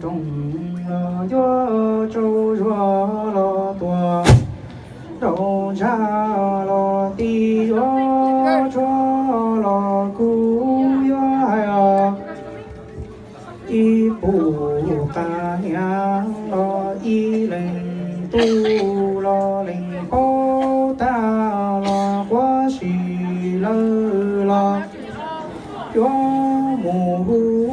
中了月周热了多，肉茶了地月着了古月呀，一不干娘了一人度了灵宝大了花喜了。月母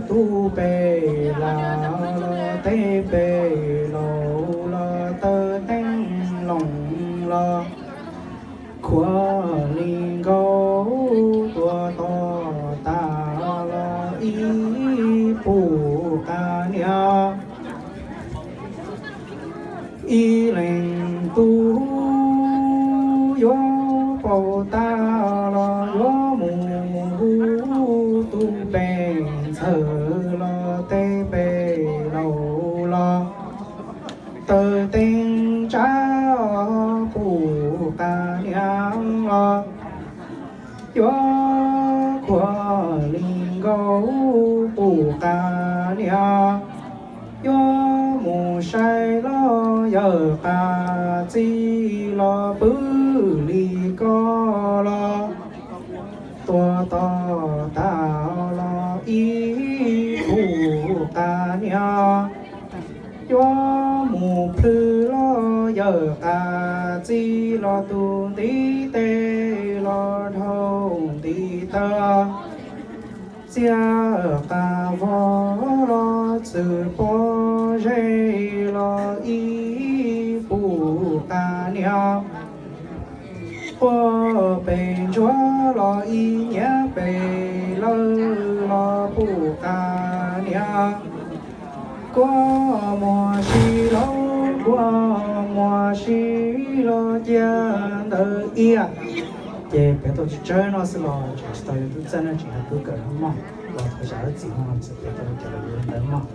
都背了得背了得灯笼了，可灵狗多多大了一不干了，一人都有宝大了月母都背侧了得背楼了，得顶着不干凉了，月可灵狗不干凉，月母晒了又嘎子了不离高了，多多大了一不干凉，月母铺了又嘎子了肚地得了头地的，家嘎我了自波热了一不干凉，我被着了一年背了不干凉，过么西了过么西了见的呀，也别都去整了是了，就是到有都整了，今天都个人嘛，我头下的地方是别都给了有人嘛。